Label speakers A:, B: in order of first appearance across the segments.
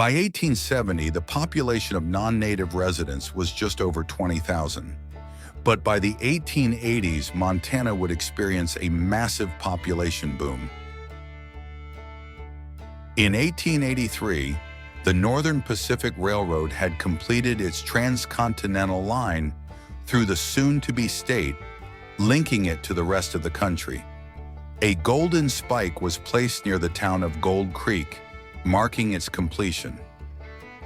A: By 1870, the population of non-native residents was just over 20,000. But by the 1880s, Montana would experience a massive population boom. In 1883, the Northern Pacific Railroad had completed its transcontinental line through the soon-to-be state, linking it to the rest of the country. A golden spike was placed near the town of Gold Creek, marking its completion.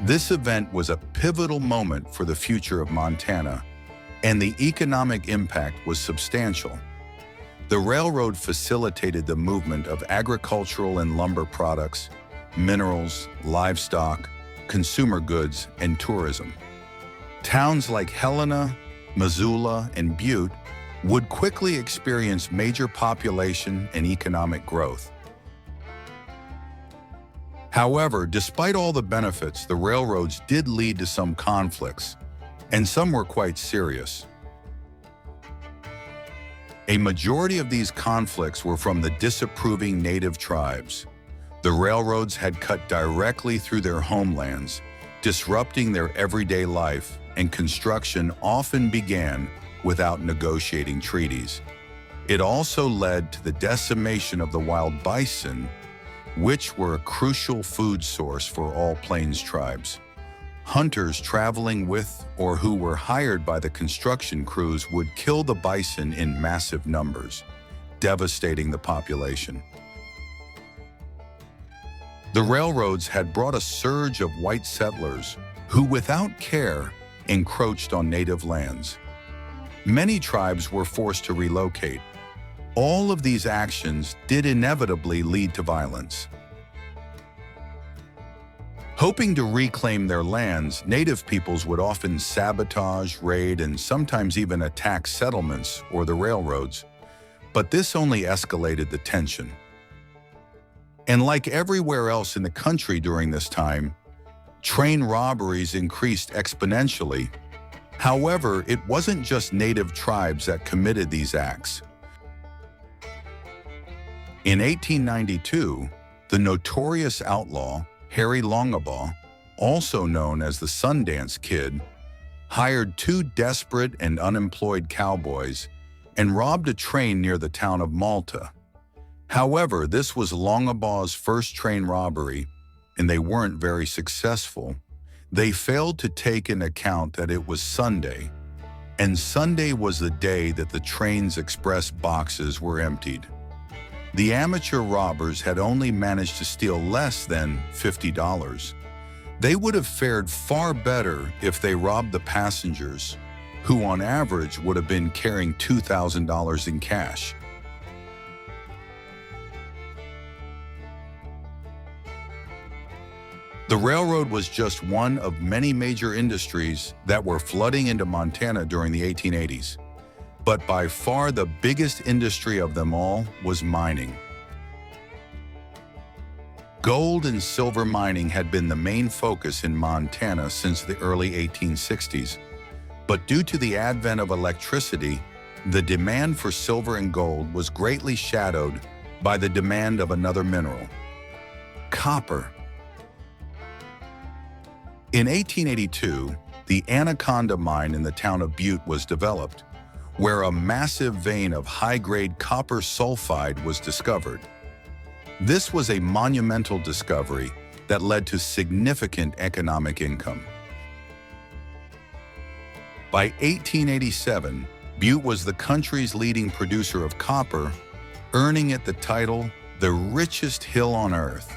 A: This event was a pivotal moment for the future of Montana, and the economic impact was substantial. The railroad facilitated the movement of agricultural and lumber products, minerals, livestock, consumer goods, and tourism. Towns like Helena, Missoula, and Butte would quickly experience major population and economic growth. However, despite all the benefits, the railroads did lead to some conflicts, and some were quite serious. A majority of these conflicts were from the disapproving native tribes. The railroads had cut directly through their homelands, disrupting their everyday life, and construction often began without negotiating treaties. It also led to the decimation of the wild bison, which were a crucial food source for all Plains tribes. Hunters traveling with or who were hired by the construction crews would kill the bison in massive numbers, devastating the population. The railroads had brought a surge of white settlers who, without care, encroached on native lands. Many tribes were forced to relocate. All of these actions did inevitably lead to violence. Hoping to reclaim their lands, native peoples would often sabotage, raid, and sometimes even attack settlements or the railroads. But this only escalated the tension. And like everywhere else in the country during this time, train robberies increased exponentially. However, it wasn't just native tribes that committed these acts. In 1892, the notorious outlaw, Harry Longabaugh, also known as the Sundance Kid, hired two desperate and unemployed cowboys and robbed a train near the town of Malta. However, this was Longabaugh's first train robbery, and they weren't very successful. They failed to take into account that it was Sunday, and Sunday was the day that the train's express boxes were emptied. The amateur robbers had only managed to steal less than $50. They would have fared far better if they robbed the passengers, who on average would have been carrying $2,000 in cash. The railroad was just one of many major industries that were flooding into Montana during the 1880s. But by far the biggest industry of them all was mining. Gold and silver mining had been the main focus in Montana since the early 1860s. But due to the advent of electricity, the demand for silver and gold was greatly shadowed by the demand of another mineral, copper. In 1882, the Anaconda mine in the town of Butte was developed, where a massive vein of high-grade copper sulfide was discovered. This was a monumental discovery that led to significant economic income. By 1887, Butte was the country's leading producer of copper, earning it the title, the richest hill on earth,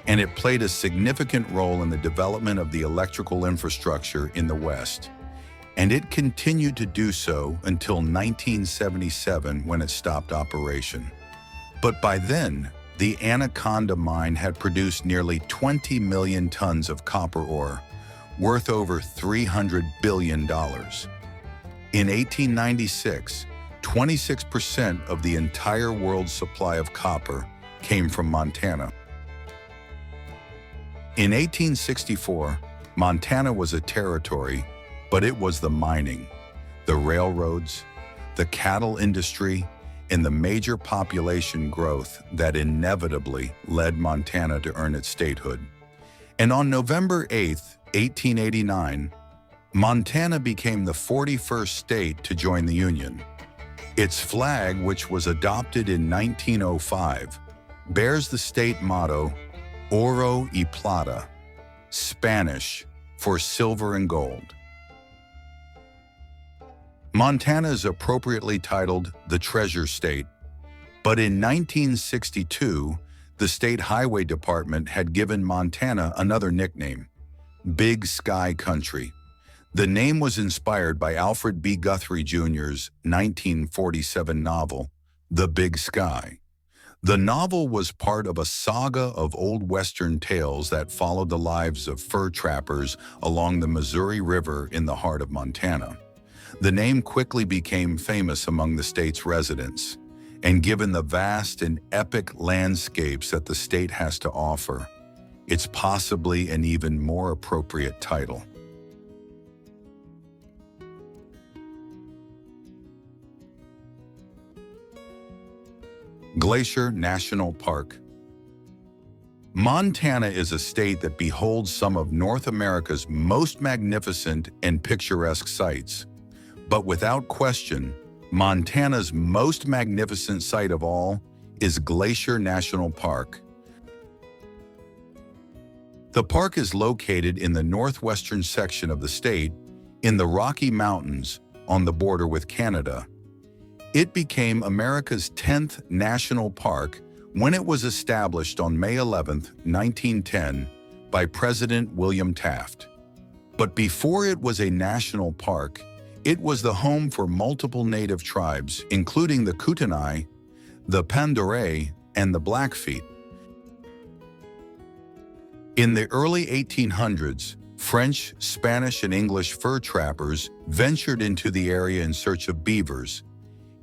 A: and it played a significant role in the development of the electrical infrastructure in the West. And it continued to do so until 1977 when it stopped operation. But by then, the Anaconda mine had produced nearly 20 million tons of copper ore, worth over $300 billion. In 1896, 26% of the entire world's supply of copper came from Montana. In 1864, Montana was a territory, but it was the mining, the railroads, the cattle industry, and the major population growth that inevitably led Montana to earn its statehood. And on November 8, 1889, Montana became the 41st state to join the Union. Its flag, which was adopted in 1905, bears the state motto, Oro y Plata, Spanish for silver and gold. Montana is appropriately titled the Treasure State, but in 1962, the State Highway Department had given Montana another nickname, Big Sky Country. The name was inspired by Alfred B. Guthrie Jr.'s 1947 novel, The Big Sky. The novel was part of a saga of old Western tales that followed the lives of fur trappers along the Missouri River in the heart of Montana. The name quickly became famous among the state's residents, and given the vast and epic landscapes that the state has to offer, it's possibly an even more appropriate title. Glacier National Park. Montana is a state that beholds some of North America's most magnificent and picturesque sights. But without question, Montana's most magnificent sight of all is Glacier National Park. The park is located in the northwestern section of the state, in the Rocky Mountains, on the border with Canada. It became America's 10th national park when it was established on May 11, 1910, by President William Taft. But before it was a national park, it was the home for multiple native tribes, including the Kootenai, the Pandore, and the Blackfeet. In the early 1800s, French, Spanish, and English fur trappers ventured into the area in search of beavers.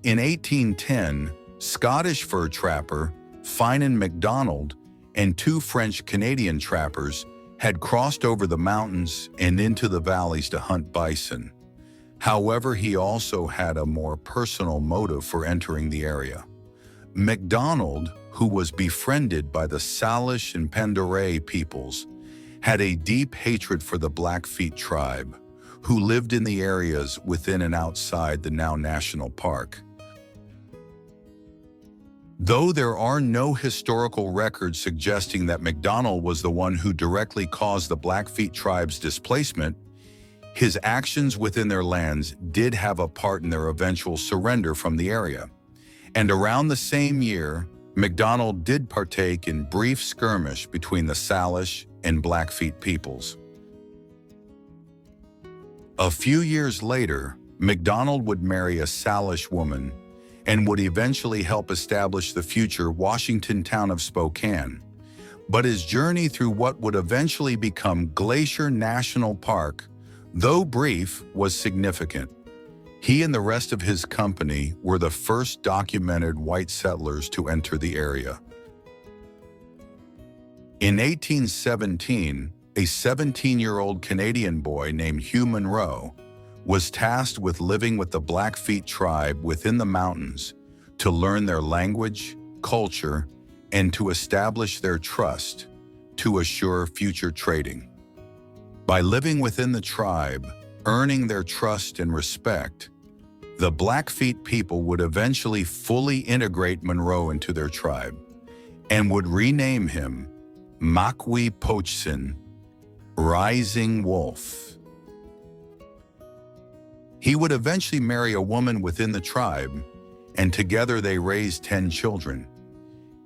A: In 1810, Scottish fur trapper Finan MacDonald and two French-Canadian trappers had crossed over the mountains and into the valleys to hunt bison. However, he also had a more personal motive for entering the area. MacDonald, who was befriended by the Salish and Pandore peoples, had a deep hatred for the Blackfeet tribe, who lived in the areas within and outside the now national park. Though there are no historical records suggesting that MacDonald was the one who directly caused the Blackfeet tribe's displacement, his actions within their lands did have a part in their eventual surrender from the area. And around the same year, MacDonald did partake in brief skirmish between the Salish and Blackfeet peoples. A few years later, MacDonald would marry a Salish woman and would eventually help establish the future Washington town of Spokane. But his journey through what would eventually become Glacier National Park, though brief, was significant. He and the rest of his company were the first documented white settlers to enter the area. In 1817, a 17-year-old Canadian boy named Hugh Monroe was tasked with living with the Blackfeet tribe within the mountains to learn their language, culture, and to establish their trust to assure future trading. By living within the tribe, earning their trust and respect, the Blackfeet people would eventually fully integrate Monroe into their tribe and would rename him Makwi Pochsin, Rising Wolf. He would eventually marry a woman within the tribe, and together they raised 10 children.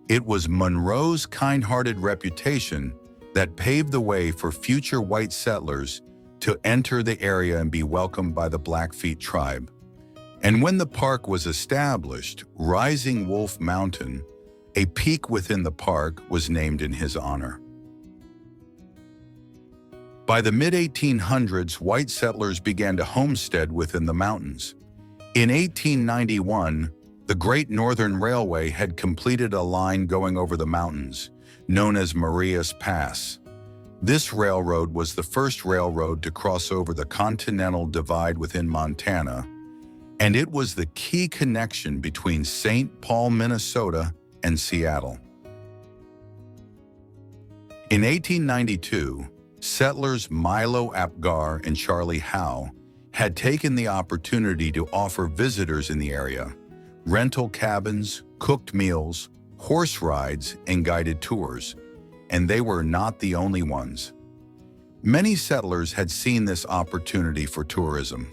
A: It was Monroe's kind-hearted reputation that paved the way for future white settlers to enter the area and be welcomed by the Blackfeet tribe. And when the park was established, Rising Wolf Mountain, a peak within the park, was named in his honor. By the mid-1800s, white settlers began to homestead within the mountains. In 1891, the Great Northern Railway had completed a line going over the mountains, known as Marias Pass. This railroad was the first railroad to cross over the Continental Divide within Montana, and it was the key connection between St. Paul, Minnesota, and Seattle. In 1892, settlers Milo Apgar and Charlie Howe had taken the opportunity to offer visitors in the area rental cabins, cooked meals, horse rides, and guided tours, and they were not the only ones. Many settlers had seen this opportunity for tourism,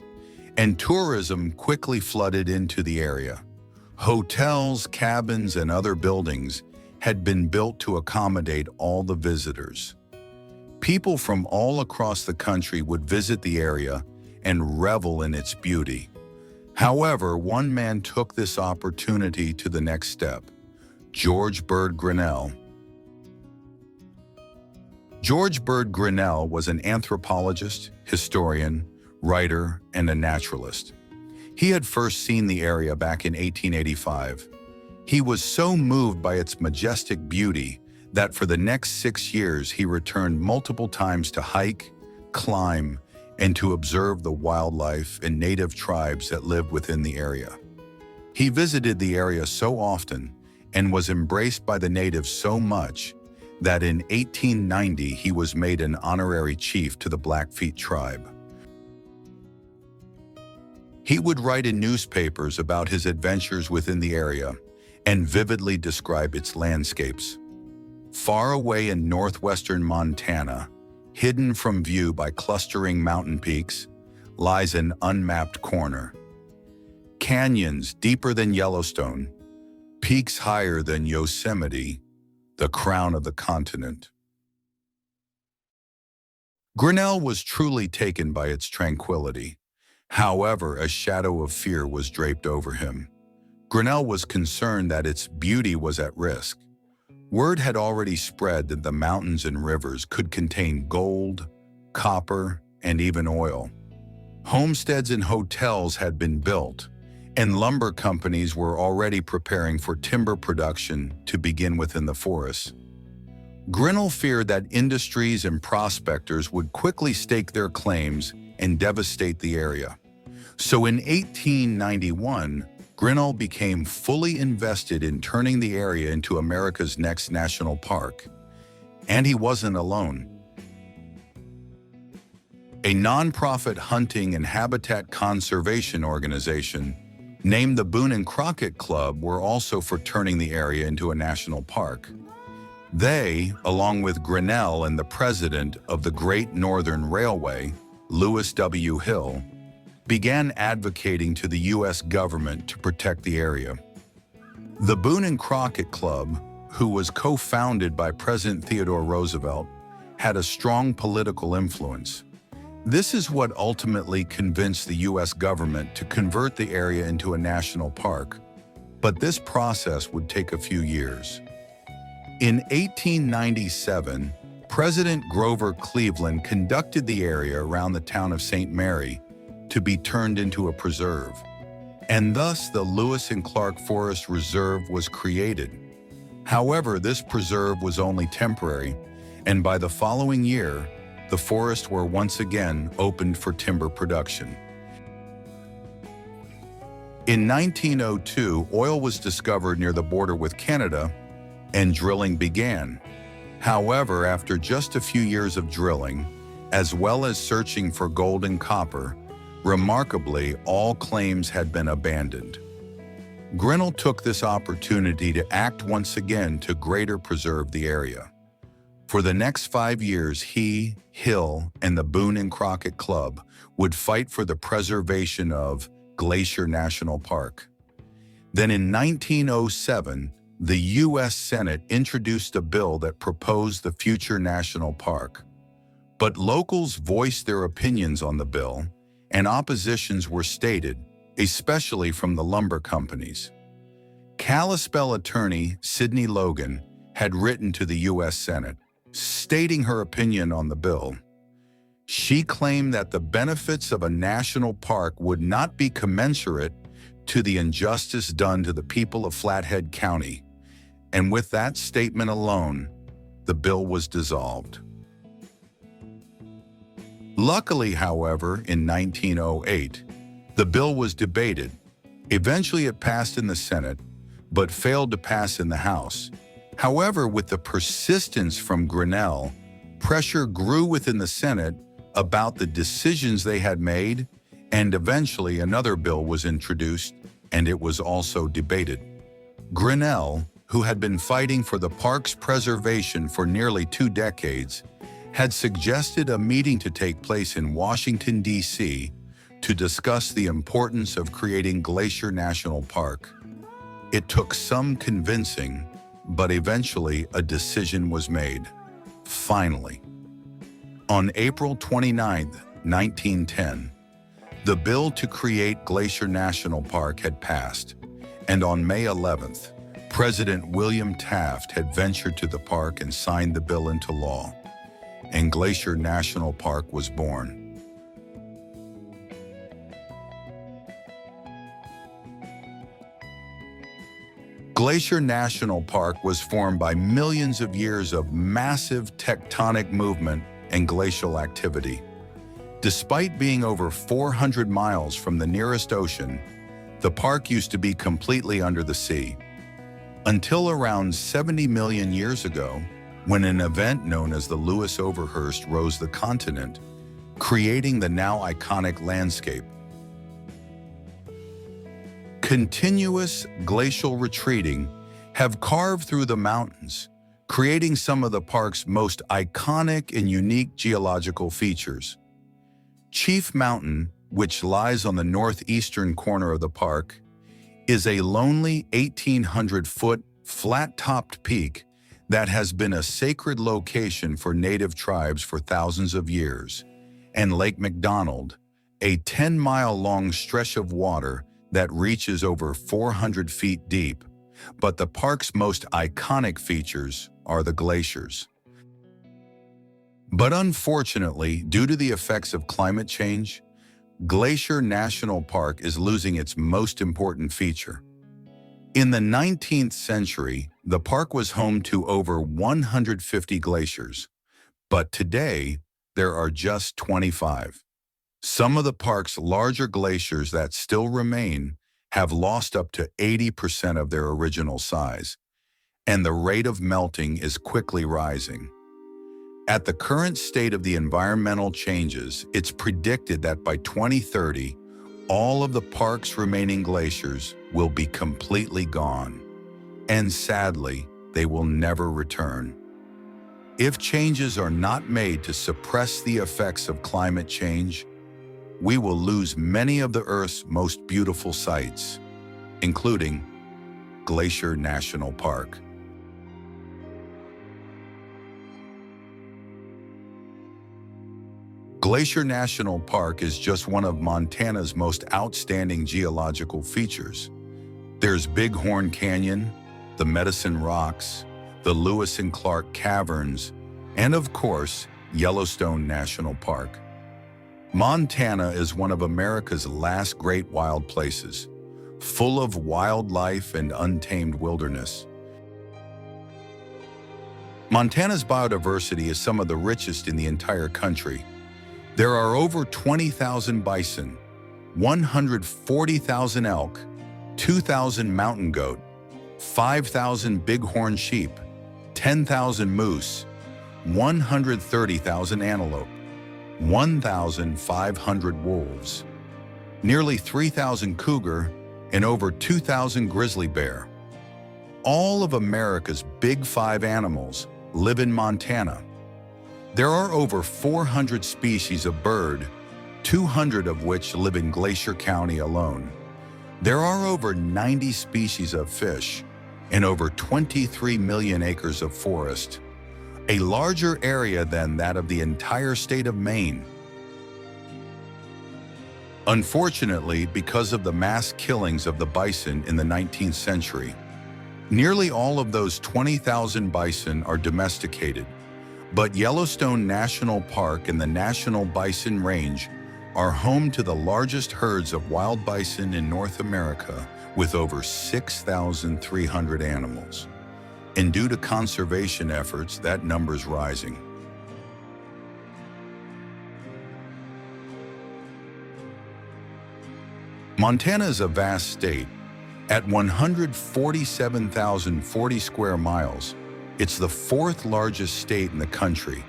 A: and tourism quickly flooded into the area. Hotels, cabins, and other buildings had been built to accommodate all the visitors. People from all across the country would visit the area and revel in its beauty. However, one man took this opportunity to the next step: George Bird Grinnell. George Bird Grinnell was an anthropologist, historian, writer, and a naturalist. He had first seen the area back in 1885. He was so moved by its majestic beauty that for the next 6 years he returned multiple times to hike, climb, and to observe the wildlife and native tribes that lived within the area. He visited the area so often and was embraced by the natives so much that in 1890 he was made an honorary chief to the Blackfeet tribe. He would write in newspapers about his adventures within the area and vividly describe its landscapes. Far away in northwestern Montana, hidden from view by clustering mountain peaks, lies an unmapped corner. Canyons deeper than Yellowstone, peaks higher than Yosemite, the crown of the continent. Grinnell was truly taken by its tranquility. However, a shadow of fear was draped over him. Grinnell was concerned that its beauty was at risk. Word had already spread that the mountains and rivers could contain gold, copper, and even oil. Homesteads and hotels had been built, and lumber companies were already preparing for timber production to begin within the forest. Grinnell feared that industries and prospectors would quickly stake their claims and devastate the area. So in 1891, Grinnell became fully invested in turning the area into America's next national park. And he wasn't alone. A nonprofit hunting and habitat conservation organization named the Boone and Crockett Club were also for turning the area into a national park. They, along with Grinnell and the president of the Great Northern Railway, Lewis W. Hill, began advocating to the U.S. government to protect the area. The Boone and Crockett Club, who was co-founded by President Theodore Roosevelt, had a strong political influence. This is what ultimately convinced the U.S. government to convert the area into a national park, but this process would take a few years. In 1897, President Grover Cleveland conducted the area around the town of St. Mary to be turned into a preserve, and thus the Lewis and Clark Forest Reserve was created. However, this preserve was only temporary, and by the following year, the forests were once again opened for timber production. In 1902, oil was discovered near the border with Canada, and drilling began. However, after just a few years of drilling, as well as searching for gold and copper, remarkably, all claims had been abandoned. Grinnell took this opportunity to act once again to greater preserve the area. For the next 5 years, he, Hill, and the Boone and Crockett Club would fight for the preservation of Glacier National Park. Then in 1907, the U.S. Senate introduced a bill that proposed the future national park. But locals voiced their opinions on the bill, and oppositions were stated, especially from the lumber companies. Kalispell attorney Sidney Logan had written to the U.S. Senate, stating her opinion on the bill. She claimed that the benefits of a national park would not be commensurate to the injustice done to the people of Flathead County, and with that statement alone, the bill was dissolved. Luckily, however, in 1908, the bill was debated. Eventually it passed in the Senate, but failed to pass in the House. However, with the persistence from Grinnell, pressure grew within the Senate about the decisions they had made, and eventually another bill was introduced, and it was also debated. Grinnell, who had been fighting for the park's preservation for nearly 2 decades, had suggested a meeting to take place in Washington, D.C. to discuss the importance of creating Glacier National Park. It took some convincing, but eventually a decision was made. Finally. On April 29, 1910, the bill to create Glacier National Park had passed, and on May 11th, President William Taft had ventured to the park and signed the bill into law, and Glacier National Park was born. Glacier National Park was formed by millions of years of massive tectonic movement and glacial activity. Despite being over 400 miles from the nearest ocean, the park used to be completely under the sea. Until around 70 million years ago, when an event known as the Lewis Overhurst rose the continent, creating the now iconic landscape. Continuous glacial retreating have carved through the mountains, creating some of the park's most iconic and unique geological features. Chief Mountain, which lies on the northeastern corner of the park, is a lonely 1,800-foot flat-topped peak that has been a sacred location for native tribes for thousands of years, and Lake McDonald, a 10-mile-long stretch of water that reaches over 400 feet deep, but the park's most iconic features are the glaciers. But unfortunately, due to the effects of climate change, Glacier National Park is losing its most important feature. In the 19th century, the park was home to over 150 glaciers, but today there are just 25. Some of the park's larger glaciers that still remain have lost up to 80% of their original size, and the rate of melting is quickly rising. At the current state of the environmental changes, it's predicted that by 2030, all of the park's remaining glaciers will be completely gone, and sadly, they will never return. If changes are not made to suppress the effects of climate change, we will lose many of the Earth's most beautiful sights, including Glacier National Park. Glacier National Park is just one of Montana's most outstanding geological features. There's Bighorn Canyon, the Medicine Rocks, the Lewis and Clark Caverns, and of course, Yellowstone National Park. Montana is one of America's last great wild places, full of wildlife and untamed wilderness. Montana's biodiversity is some of the richest in the entire country. There are over 20,000 bison, 140,000 elk, 2,000 mountain goat, 5,000 bighorn sheep, 10,000 moose, 130,000 antelope, 1,500 wolves, nearly 3,000 cougar, and over 2,000 grizzly bear. All of America's big five animals live in Montana. There are over 400 species of bird, 200 of which live in Glacier County alone. There are over 90 species of fish and over 23 million acres of forest, a larger area than that of the entire state of Maine. Unfortunately, because of the mass killings of the bison in the 19th century, nearly all of those 20,000 bison are domesticated. But Yellowstone National Park and the National Bison Range are home to the largest herds of wild bison in North America, with over 6,300 animals. And due to conservation efforts, that number's rising. Montana is a vast state. At 147,040 square miles, It's the fourth largest state in the country.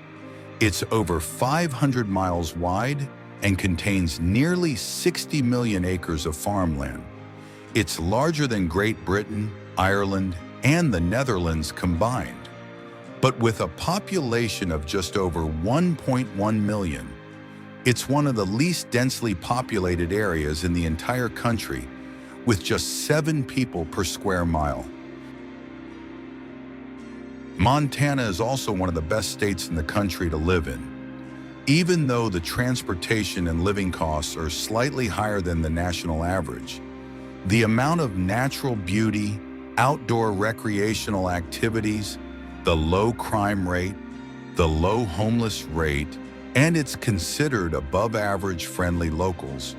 A: It's over 500 miles wide and contains nearly 60 million acres of farmland. It's larger than Great Britain, Ireland, and the Netherlands combined. But with a population of just over 1.1 million, it's one of the least densely populated areas in the entire country, with just 7 people per square mile. Montana is also one of the best states in the country to live in. Even though the transportation and living costs are slightly higher than the national average, the amount of natural beauty, outdoor recreational activities, the low crime rate, the low homeless rate, and its considered above-average friendly locals,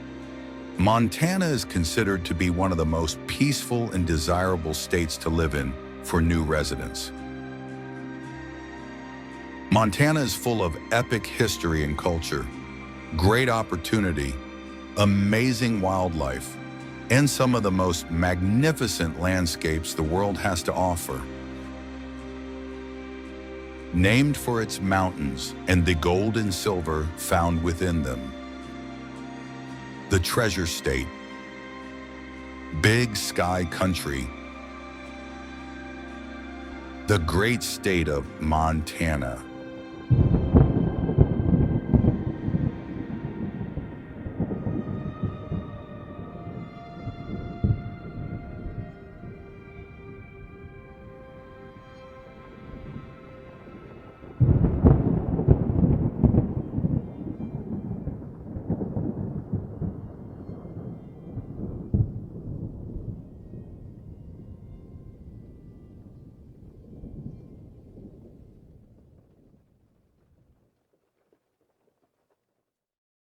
A: Montana is considered to be one of the most peaceful and desirable states to live in for new residents. Montana is full of epic history and culture, great opportunity, amazing wildlife, and some of the most magnificent landscapes the world has to offer. Named for its mountains and the gold and silver found within them. The Treasure State, Big Sky Country, the great state of Montana.